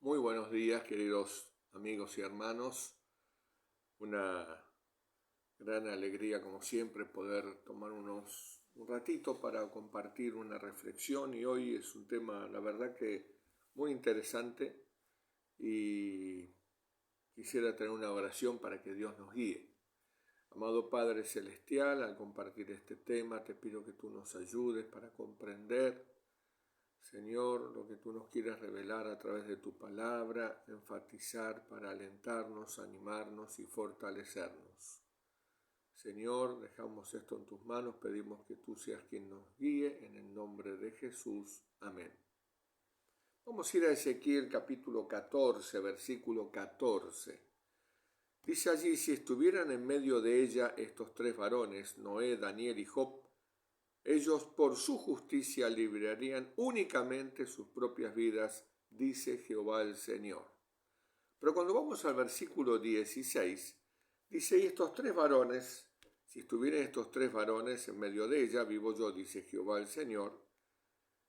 Muy buenos días, queridos amigos y hermanos. Una gran alegría, como siempre, poder tomar un ratito para compartir una reflexión. Y hoy es un tema, la verdad que muy interesante, y quisiera tener una oración para que Dios nos guíe. Amado Padre Celestial, al compartir este tema, te pido que tú nos ayudes para comprender, Señor, lo que tú nos quieres revelar a través de tu palabra, enfatizar para alentarnos, animarnos y fortalecernos. Señor, dejamos esto en tus manos, pedimos que tú seas quien nos guíe, en el nombre de Jesús. Amén. Vamos a ir a Ezequiel capítulo 14, versículo 14. Dice allí: si estuvieran en medio de ella estos tres varones, Noé, Daniel y Job, ellos por su justicia librarían únicamente sus propias vidas, dice Jehová el Señor. Pero cuando vamos al versículo 16, dice: y estos tres varones, si estuvieran estos tres varones en medio de ella, vivo yo, dice Jehová el Señor,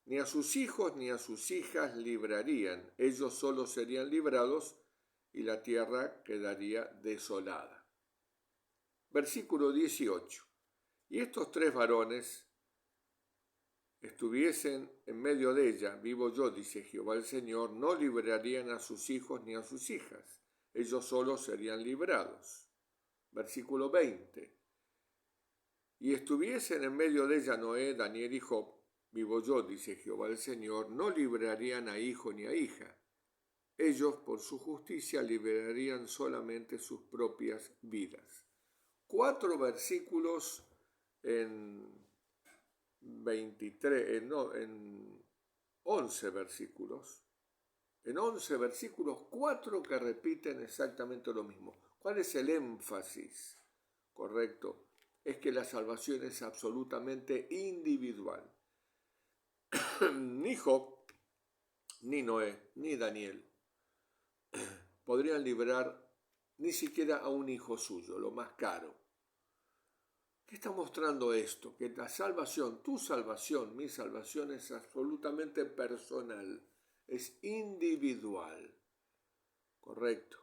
ni a sus hijos ni a sus hijas librarían, ellos solos serían librados y la tierra quedaría desolada. Versículo 18. Y estos tres varones estuviesen en medio de ella, vivo yo, dice Jehová el Señor, no librarían a sus hijos ni a sus hijas, ellos solos serían librados. Versículo 20. Y estuviesen en medio de ella Noé, Daniel y Job, vivo yo, dice Jehová el Señor, no librarían a hijo ni a hija, ellos por su justicia librarían solamente sus propias vidas. 4 versículos en 11 versículos. En 11 versículos, 4 que repiten exactamente lo mismo. ¿Cuál es el énfasis? Correcto. Es que la salvación es absolutamente individual. Ni Job, ni Noé, ni Daniel podrían librar ni siquiera a un hijo suyo, lo más caro. ¿Qué está mostrando esto? Que la salvación, tu salvación, mi salvación es absolutamente personal, es individual. Correcto.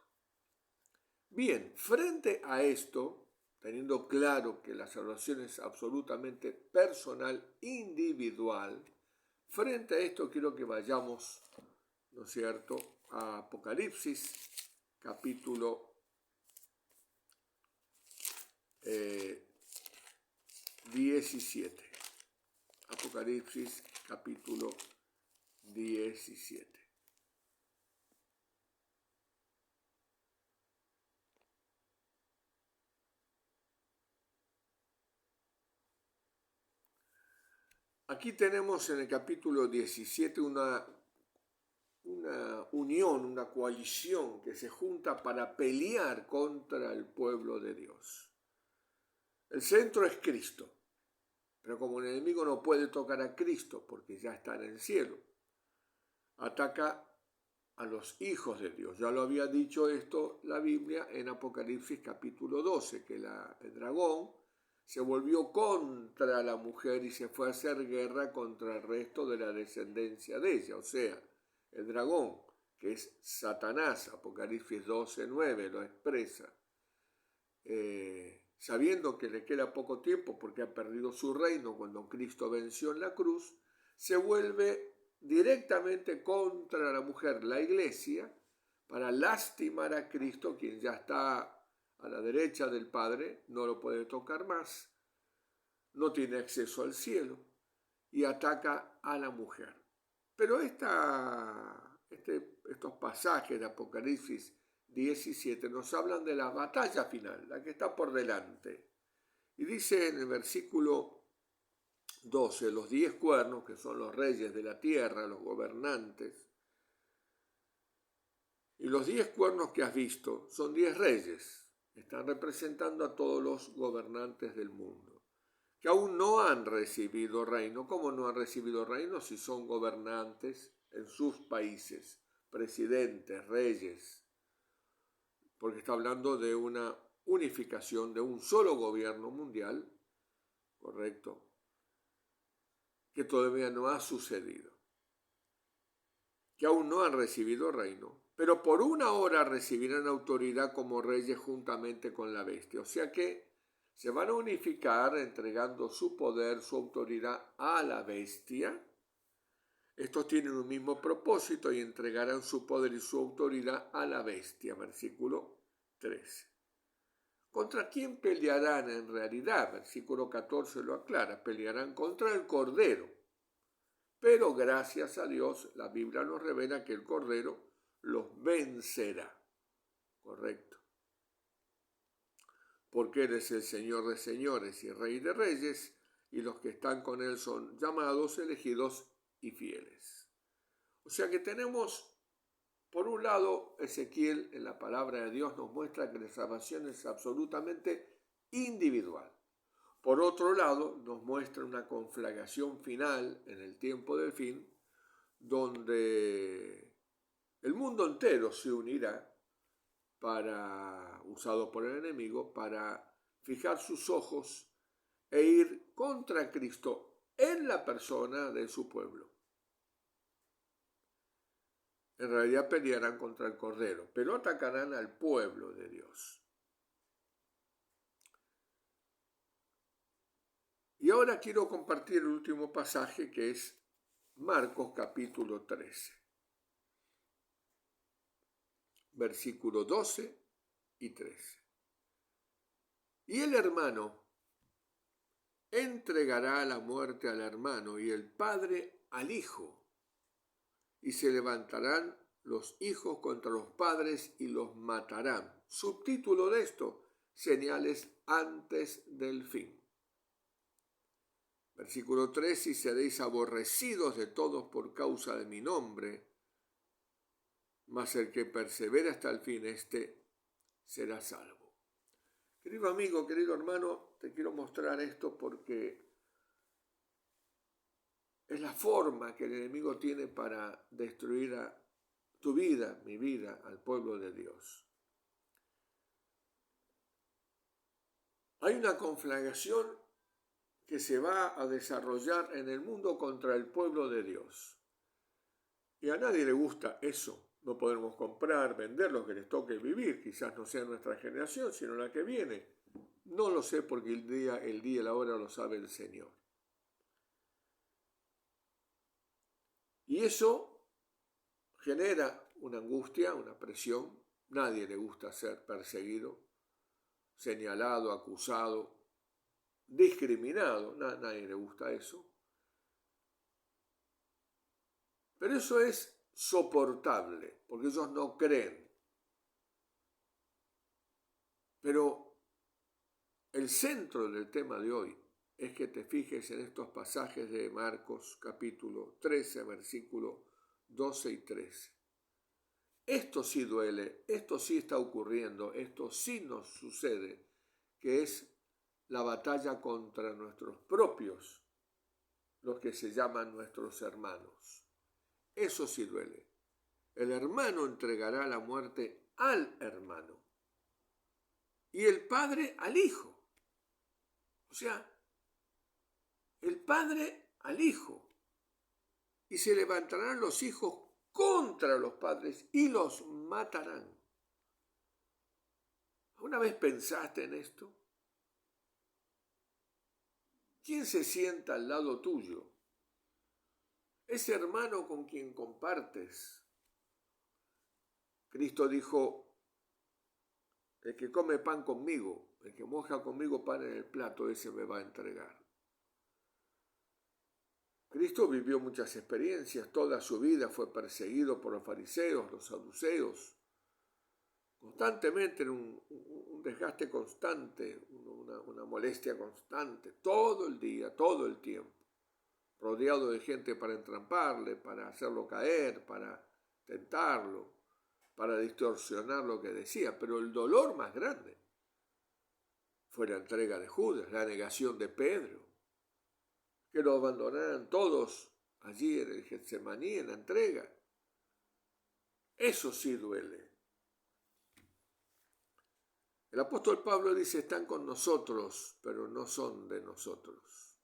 Bien, frente a esto, teniendo claro que la salvación es absolutamente personal, individual, frente a esto quiero que vayamos, ¿no es cierto?, a Apocalipsis, capítulo 17. Apocalipsis capítulo 17. Aquí tenemos en el capítulo 17 una unión, una coalición que se junta para pelear contra el pueblo de Dios. El centro es Cristo, pero como el enemigo no puede tocar a Cristo porque ya está en el cielo, ataca a los hijos de Dios. Ya lo había dicho esto la Biblia en Apocalipsis capítulo 12, que el dragón se volvió contra la mujer y se fue a hacer guerra contra el resto de la descendencia de ella. O sea, el dragón, que es Satanás, Apocalipsis 12:9 lo expresa, sabiendo que le queda poco tiempo porque ha perdido su reino cuando Cristo venció en la cruz, se vuelve directamente contra la mujer, la iglesia, para lastimar a Cristo, quien ya está a la derecha del Padre, no lo puede tocar más, no tiene acceso al cielo y ataca a la mujer. Pero estos pasajes de Apocalipsis 17 nos hablan de la batalla final, la que está por delante. Y dice en el versículo 12, los 10 cuernos, que son los reyes de la tierra, los gobernantes, y los 10 cuernos que has visto son 10 reyes, están representando a todos los gobernantes del mundo, que aún no han recibido reino. ¿Cómo no han recibido reino si son gobernantes en sus países, presidentes, reyes? Porque está hablando de una unificación de un solo gobierno mundial, correcto, que todavía no ha sucedido, que aún no han recibido reino, pero por una hora recibirán autoridad como reyes juntamente con la bestia. O sea que se van a unificar entregando su poder, su autoridad a la bestia. Estos tienen un mismo propósito y entregarán su poder y su autoridad a la bestia. Versículo 13. ¿Contra quién pelearán en realidad? Versículo 14 lo aclara. Pelearán contra el Cordero. Pero gracias a Dios, la Biblia nos revela que el Cordero los vencerá. Correcto. Porque Él es el Señor de señores y Rey de reyes, y los que están con Él son llamados, elegidos y fieles. O sea que tenemos, por un lado, Ezequiel en la palabra de Dios nos muestra que la salvación es absolutamente individual. Por otro lado, nos muestra una conflagración final en el tiempo del fin, donde el mundo entero se unirá usado por el enemigo, para fijar sus ojos e ir contra Cristo en la persona de su pueblo. En realidad pelearán contra el Cordero, pero atacarán al pueblo de Dios. Y ahora quiero compartir el último pasaje, que es Marcos capítulo 13, versículos 12 y 13. Y el hermano entregará a la muerte al hermano y el padre al hijo, y se levantarán los hijos contra los padres y los matarán. Subtítulo de esto: señales antes del fin. Versículo 3: y seréis aborrecidos de todos por causa de mi nombre, mas el que persevera hasta el fin, éste será salvo. Querido amigo, querido hermano, te quiero mostrar esto porque es la forma que el enemigo tiene para destruir a tu vida, mi vida, al pueblo de Dios. Hay una conflagración que se va a desarrollar en el mundo contra el pueblo de Dios. Y a nadie le gusta eso. No podemos comprar, vender lo que les toque vivir. Quizás no sea nuestra generación, sino la que viene. No lo sé, porque el día y la hora lo sabe el Señor. Y eso genera una angustia, una presión. Nadie le gusta ser perseguido, señalado, acusado, discriminado. Nadie le gusta eso. Pero eso es soportable, porque ellos no creen. Pero el centro del tema de hoy es que te fijes en estos pasajes de Marcos capítulo 13, versículo 12 y 13. Esto sí duele, esto sí está ocurriendo, esto sí nos sucede, que es la batalla contra nuestros propios, los que se llaman nuestros hermanos. Eso sí duele. El hermano entregará la muerte al hermano y el padre al hijo. O sea, el padre al hijo. Y se levantarán los hijos contra los padres y los matarán. ¿Alguna vez pensaste en esto? ¿Quién se sienta al lado tuyo? Ese hermano con quien compartes. Cristo dijo: el que come pan conmigo, el que moja conmigo pan en el plato, ese me va a entregar. Cristo vivió muchas experiencias, toda su vida fue perseguido por los fariseos, los saduceos, constantemente en un desgaste constante, una molestia constante, todo el día, todo el tiempo, rodeado de gente para entramparle, para hacerlo caer, para tentarlo, para distorsionar lo que decía. Pero el dolor más grande fue la entrega de Judas, la negación de Pedro, que lo abandonaran todos allí en el Getsemaní, en la entrega. Eso sí duele. El apóstol Pablo dice: están con nosotros, pero no son de nosotros.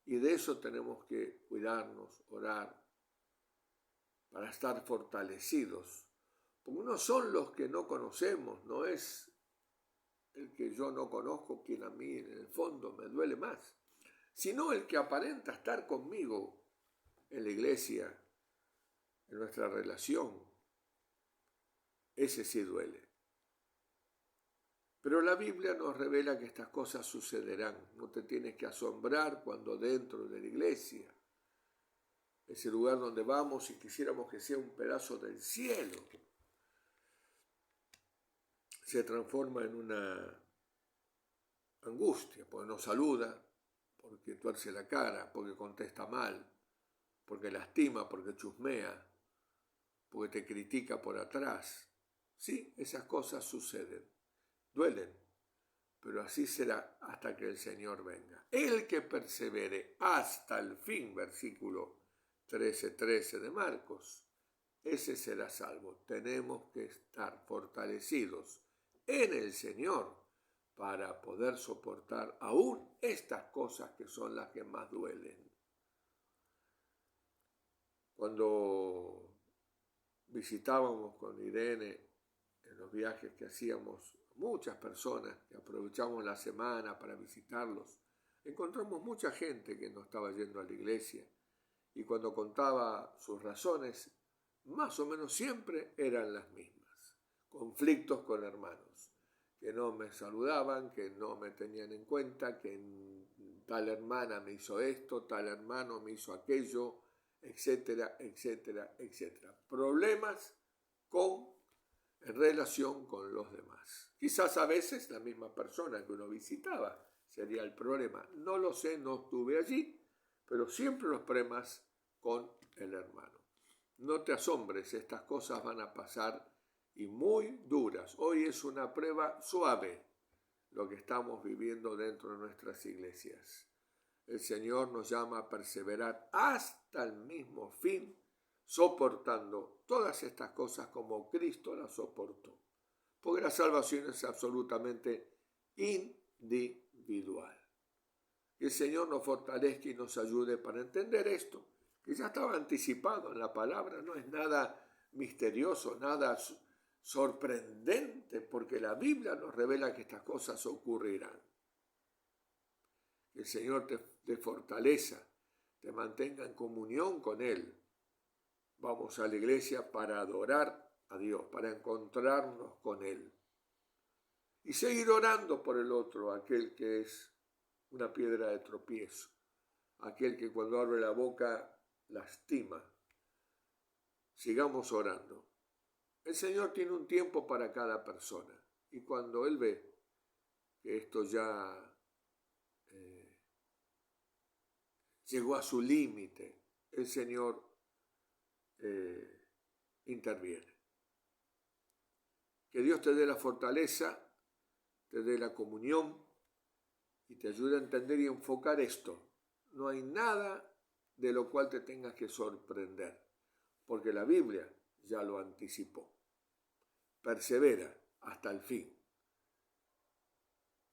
Y de eso tenemos que cuidarnos, orar, para estar fortalecidos, Porque no son los que no conocemos, no es el que yo no conozco quien a mí en el fondo me duele más, sino el que aparenta estar conmigo en la iglesia, en nuestra relación. Ese sí duele. Pero la Biblia nos revela que estas cosas sucederán. No te tienes que asombrar cuando dentro de la iglesia, ese lugar donde vamos y quisiéramos que sea un pedazo del cielo, se transforma en una angustia, porque nos saluda, porque tuerce la cara, porque contesta mal, porque lastima, porque chusmea, porque te critica por atrás. Sí, esas cosas suceden, duelen, pero así será hasta que el Señor venga. El que persevere hasta el fin, versículo 13:13 de Marcos, ese será salvo. Tenemos que estar fortalecidos en el Señor para poder soportar aún estas cosas que son las que más duelen. Cuando visitábamos con Irene en los viajes que hacíamos, muchas personas que aprovechamos la semana para visitarlos, encontramos mucha gente que no estaba yendo a la iglesia y cuando contaba sus razones, más o menos siempre eran las mismas. Conflictos con hermanos, que no me saludaban, que no me tenían en cuenta, que tal hermana me hizo esto, tal hermano me hizo aquello, etcétera, etcétera, etcétera. Problemas en relación con los demás. Quizás a veces la misma persona que uno visitaba sería el problema. No lo sé, no estuve allí, pero siempre los problemas con el hermano. No te asombres, estas cosas van a pasar y muy duras. Hoy es una prueba suave lo que estamos viviendo dentro de nuestras iglesias. El Señor nos llama a perseverar hasta el mismo fin, soportando todas estas cosas como Cristo las soportó. Porque la salvación es absolutamente individual. Que el Señor nos fortalezca y nos ayude para entender esto, que ya estaba anticipado en la palabra, no es nada misterioso, nada sorprendente, porque la Biblia nos revela que estas cosas ocurrirán. Que el Señor te fortaleza, te mantenga en comunión con Él. Vamos a la iglesia para adorar a Dios, para encontrarnos con Él. Y seguir orando por el otro, aquel que es una piedra de tropiezo, aquel que cuando abre la boca lastima. Sigamos orando. El Señor tiene un tiempo para cada persona y cuando Él ve que esto ya llegó a su límite, el Señor interviene. Que Dios te dé la fortaleza, te dé la comunión y te ayude a entender y enfocar esto. No hay nada de lo cual te tengas que sorprender, porque la Biblia ya lo anticipó. Persevera hasta el fin.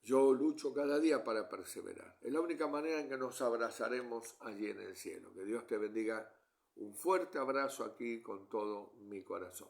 Yo lucho cada día para perseverar. Es la única manera en que nos abrazaremos allí en el cielo. Que Dios te bendiga. Un fuerte abrazo aquí con todo mi corazón.